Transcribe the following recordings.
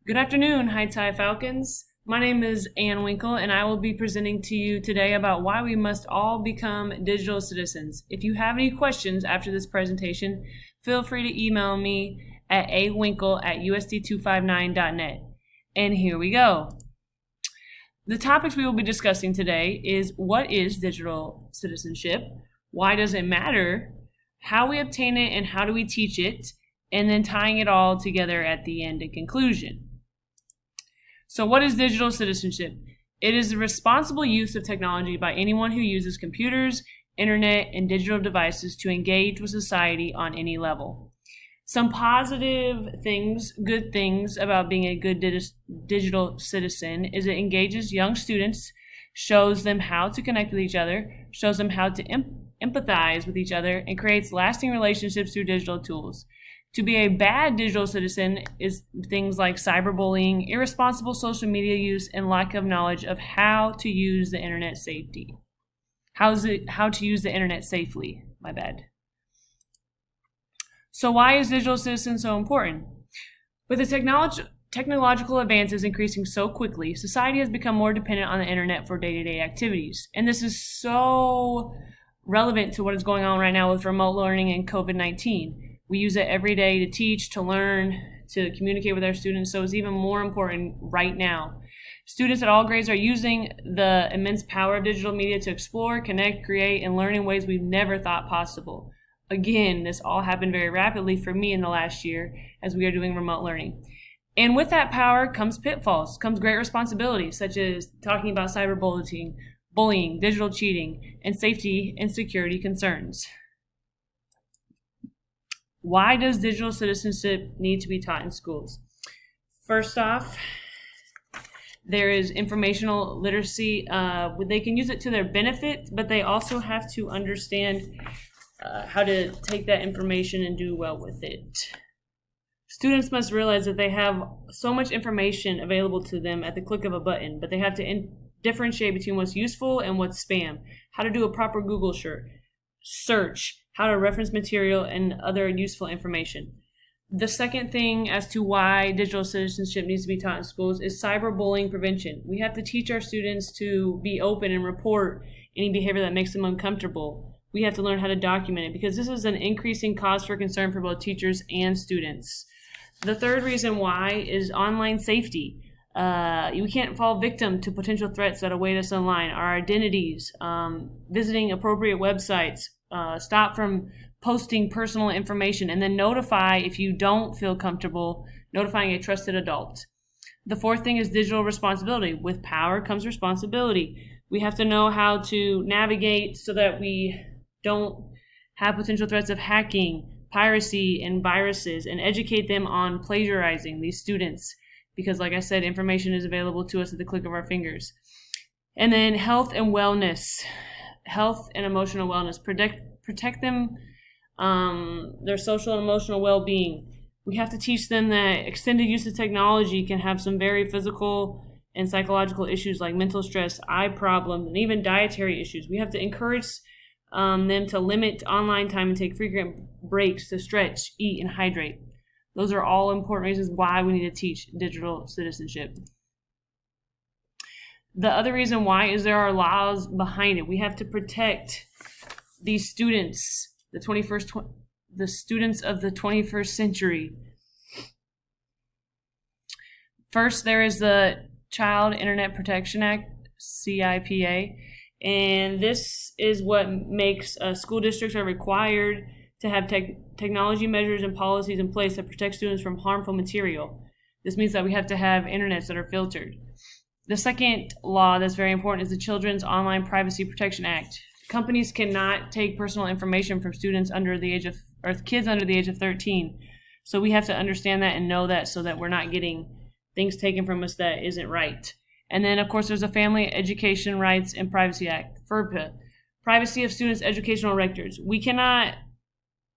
Good afternoon, High Tide Falcons. My name is Ann Winkle, and I will be presenting to you today about why we must all become digital citizens. If you have any questions after this presentation, feel free to email me at awinkle@usd259.net. And here we go. The topics we will be discussing today is what is digital citizenship, why does it matter, how we obtain it and how do we teach it, and then tying it all together at the end in conclusion. So what is digital citizenship? It is the responsible use of technology by anyone who uses computers, internet, and digital devices to engage with society on any level. Some positive things, good things about being a good digital citizen is it engages young students, shows them how to connect with each other, shows them how to empathize with each other, and creates lasting relationships through digital tools. To be a bad digital citizen is things like cyberbullying, irresponsible social media use, and lack of knowledge of how to use the internet safely. How to use the internet safely, my bad. So why is digital citizen so important? With the technological advances increasing so quickly, society has become more dependent on the internet for day-to-day activities. And this is so relevant to what is going on right now with remote learning and COVID-19. We use it every day to teach, to learn, to communicate with our students, so it's even more important right now. Students at all grades are using the immense power of digital media to explore, connect, create, and learn in ways we've never thought possible. Again, this all happened very rapidly for me in the last year as we are doing remote learning. And with that power comes pitfalls, comes great responsibilities, such as talking about cyberbullying, digital cheating, and safety and security concerns. Why does digital citizenship need to be taught in schools? First off, there is informational literacy. They can use it to their benefit, but they also have to understand how to take that information and do well with it. Students must realize that they have so much information available to them at the click of a button, but they have to differentiate between what's useful and what's spam, how to do a proper Google search, how to reference material, and other useful information. The second thing as to why digital citizenship needs to be taught in schools is cyberbullying prevention. We have to teach our students to be open and report any behavior that makes them uncomfortable. We have to learn how to document it because this is an increasing cause for concern for both teachers and students. The third reason why is online safety. We can't fall victim to potential threats that await us online. Our identities, visiting appropriate websites, stop from posting personal information, and then notify if you don't feel comfortable notifying a trusted adult. The fourth thing is digital responsibility. With power comes responsibility. We have to know how to navigate so that we don't have potential threats of hacking, piracy, and viruses, and educate them on plagiarizing these students. Because like I said, information is available to us at the click of our fingers. And then health and wellness, health and emotional wellness, protect them, their social and emotional well-being. We have to teach them that extended use of technology can have some very physical and psychological issues like mental stress, eye problems, and even dietary issues. We have to encourage them to limit online time and take frequent breaks to stretch, eat, and hydrate. Those are all important reasons why we need to teach digital citizenship. The other reason why is there are laws behind it. We have to protect these students, the students of the 21st century. First, there is the Child Internet Protection Act, CIPA, and this is what makes school districts are required to have technology measures and policies in place that protect students from harmful material. This means that we have to have internets that are filtered. The second law that's very important is the Children's Online Privacy Protection Act. Companies cannot take personal information from students under the age of, or kids under the age of 13. So we have to understand that and know that so that we're not getting things taken from us that isn't right. And then, of course, there's a Family Education Rights and Privacy Act, FERPA, Privacy of Students' Educational Records. We cannot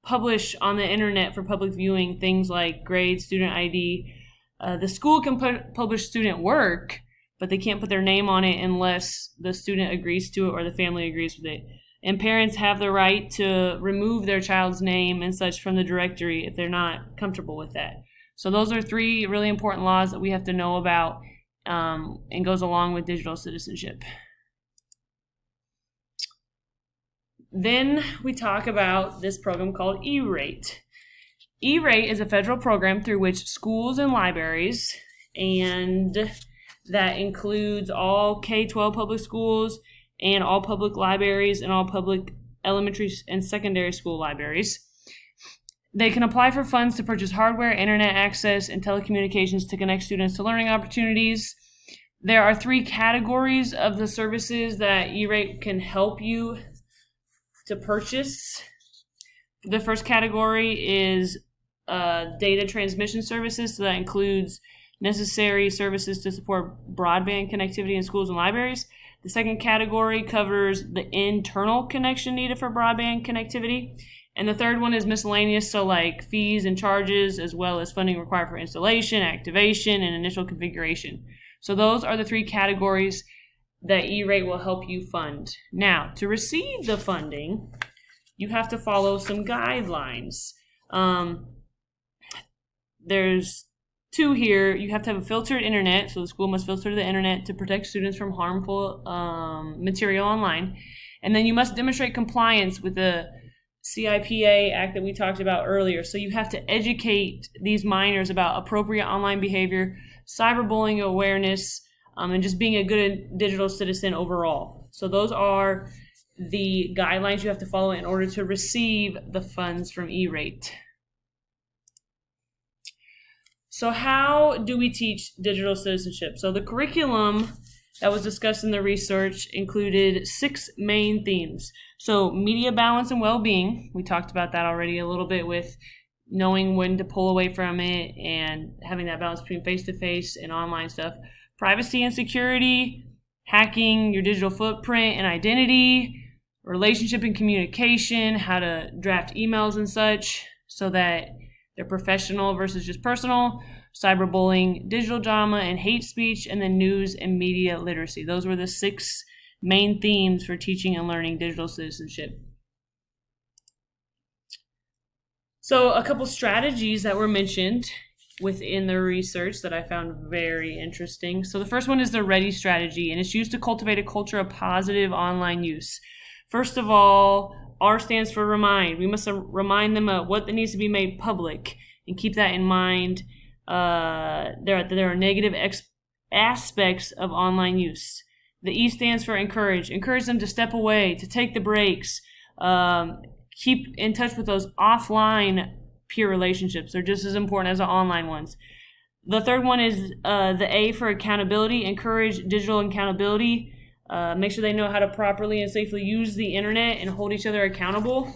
publish on the internet for public viewing things like grades, student ID. The school can publish student work, but they can't put their name on it unless the student agrees to it or the family agrees with it. And parents have the right to remove their child's name and such from the directory if they're not comfortable with that. So those are 3 really important laws that we have to know about, and goes along with digital citizenship. Then we talk about this program called ERATE. ERATE is a federal program through which schools and libraries, and that includes all K-12 public schools and all public libraries and all public elementary and secondary school libraries, they can apply for funds to purchase hardware, internet access, and telecommunications to connect students to learning opportunities. There are 3 categories of the services that ERATE can help you to purchase. The first category is data transmission services, so that includes necessary services to support broadband connectivity in schools and libraries. The second category covers the internal connection needed for broadband connectivity. And the third one is miscellaneous, so like fees and charges, as well as funding required for installation, activation, and initial configuration. So those are the 3 categories that ERATE will help you fund. Now, to receive the funding, you have to follow some guidelines. There's 2 here. You have to have a filtered internet, so the school must filter the internet to protect students from harmful material online. And then you must demonstrate compliance with the CIPA Act that we talked about earlier. So you have to educate these minors about appropriate online behavior, cyberbullying awareness, and just being a good digital citizen overall. So those are the guidelines you have to follow in order to receive the funds from ERATE. So how do we teach digital citizenship? So the curriculum that was discussed in the research included 6 main themes. So media balance and well-being, we talked about that already a little bit with knowing when to pull away from it and having that balance between face-to-face and online stuff. Privacy and security, hacking your digital footprint and identity, relationship and communication, how to draft emails and such so that they're professional versus just personal, cyberbullying, digital drama and hate speech, and then news and media literacy. Those were the 6 main themes for teaching and learning digital citizenship. So a couple strategies that were mentioned within the research that I found very interesting. So the first one is the Reef Strategy, and it's used to cultivate a culture of positive online use. First of all, R stands for remind. We must remind them of what needs to be made public and keep that in mind. There are negative aspects of online use. The E stands for encourage. Encourage them to step away, to take the breaks, keep in touch with those offline peer relationships. They're just as important as the online ones. The third one is the A for accountability. Encourage digital accountability. Make sure they know how to properly and safely use the internet and hold each other accountable.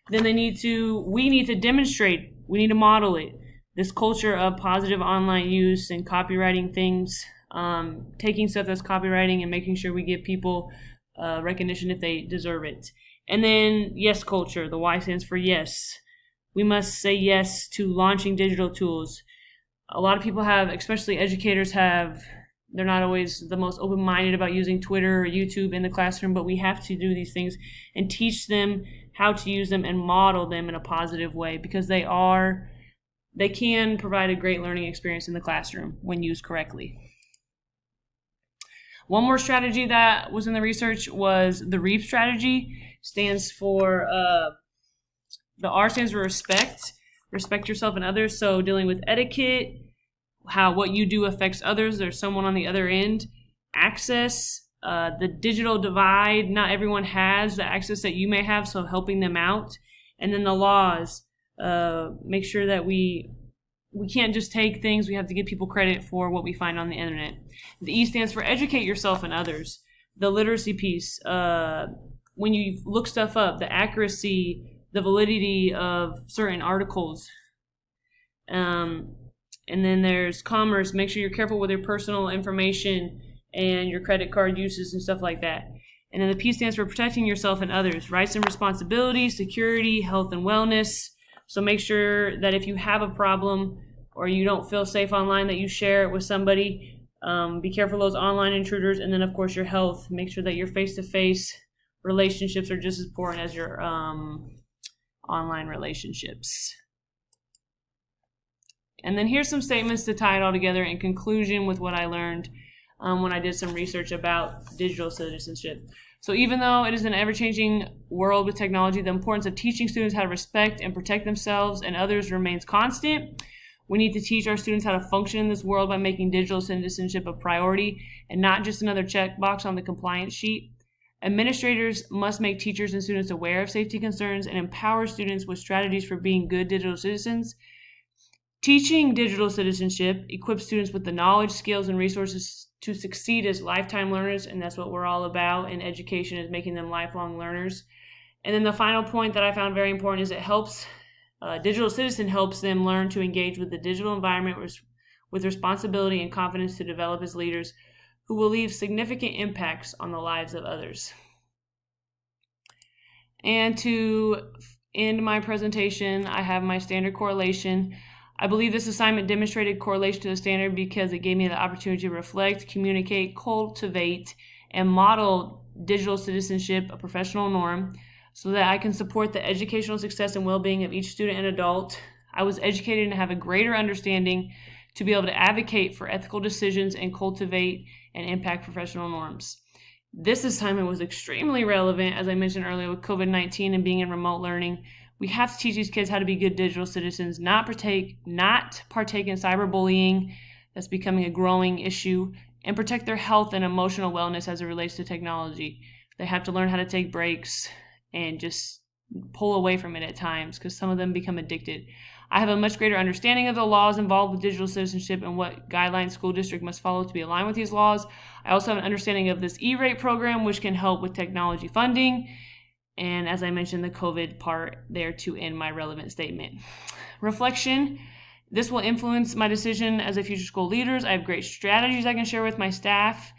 Then we need to demonstrate, we need to model it. This culture of positive online use and copywriting things, taking stuff that's copywriting and making sure we give people recognition if they deserve it. And then yes culture, the Y stands for yes. We must say yes to launching digital tools. A lot of people have, especially educators they're not always the most open-minded about using Twitter or YouTube in the classroom, but we have to do these things and teach them how to use them and model them in a positive way, because they can provide a great learning experience in the classroom when used correctly. One more strategy that was in the research was the Reef Strategy. Stands for, the R stands for respect. Respect yourself and others, so dealing with etiquette, how what you do affects others. There's someone on the other end. Access, the digital divide. Not everyone has the access that you may have, so helping them out. And then the laws. Make sure that we can't just take things. We have to give people credit for what we find on the internet. The E stands for educate yourself and others. The literacy piece. When you look stuff up, the accuracy, the validity of certain articles. And then there's commerce. Make sure you're careful with your personal information and your credit card uses and stuff like that. And then the P stands for protecting yourself and others. Rights and responsibilities, security, health and wellness. So make sure that if you have a problem or you don't feel safe online, that you share it with somebody. Be careful of those online intruders. And then, of course, your health. Make sure that your face-to-face relationships are just as important as your online relationships. And then here's some statements to tie it all together in conclusion with what I learned when I did some research about digital citizenship. So even though it is an ever-changing world with technology, the importance of teaching students how to respect and protect themselves and others remains constant. We need to teach our students how to function in this world by making digital citizenship a priority and not just another checkbox on the compliance sheet. Administrators must make teachers and students aware of safety concerns and empower students with strategies for being good digital citizens. Teaching digital citizenship equips students with the knowledge, skills, and resources to succeed as lifetime learners, and that's what we're all about in education, is making them lifelong learners. And then the final point that I found very important is it helps, digital citizen helps them learn to engage with the digital environment with responsibility and confidence to develop as leaders who will leave significant impacts on the lives of others. And to end my presentation, I have my standard correlation. I believe this assignment demonstrated correlation to the standard because it gave me the opportunity to reflect, communicate, cultivate, and model digital citizenship, a professional norm, so that I can support the educational success and well-being of each student and adult. I was educated and have a greater understanding to be able to advocate for ethical decisions and cultivate and impact professional norms. This assignment was extremely relevant, as I mentioned earlier, with COVID-19 and being in remote learning. We have to teach these kids how to be good digital citizens, not partake in cyberbullying that's becoming a growing issue, and protect their health and emotional wellness as it relates to technology. They have to learn how to take breaks and just pull away from it at times because some of them become addicted. I have a much greater understanding of the laws involved with digital citizenship and what guidelines school district must follow to be aligned with these laws. I also have an understanding of this ERATE program, which can help with technology funding. And as I mentioned, the COVID part there to end my relevant statement. Reflection. This will influence my decision as a future school leaders. I have great strategies I can share with my staff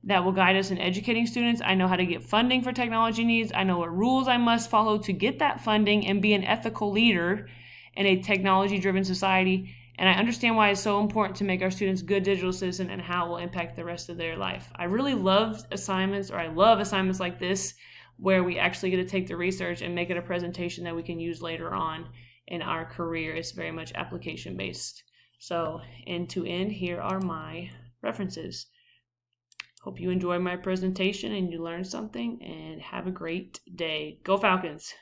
that will guide us in educating students. I know how to get funding for technology needs. I know what rules I must follow to get that funding and be an ethical leader in a technology-driven society. And I understand why it's so important to make our students good digital citizens and how it will impact the rest of their life. I really love assignments like this, where we actually get to take the research and make it a presentation that we can use later on in our career. It's very much application based. So, and to end, here are my references. Hope you enjoyed my presentation and you learned something, and have a great day. Go Falcons!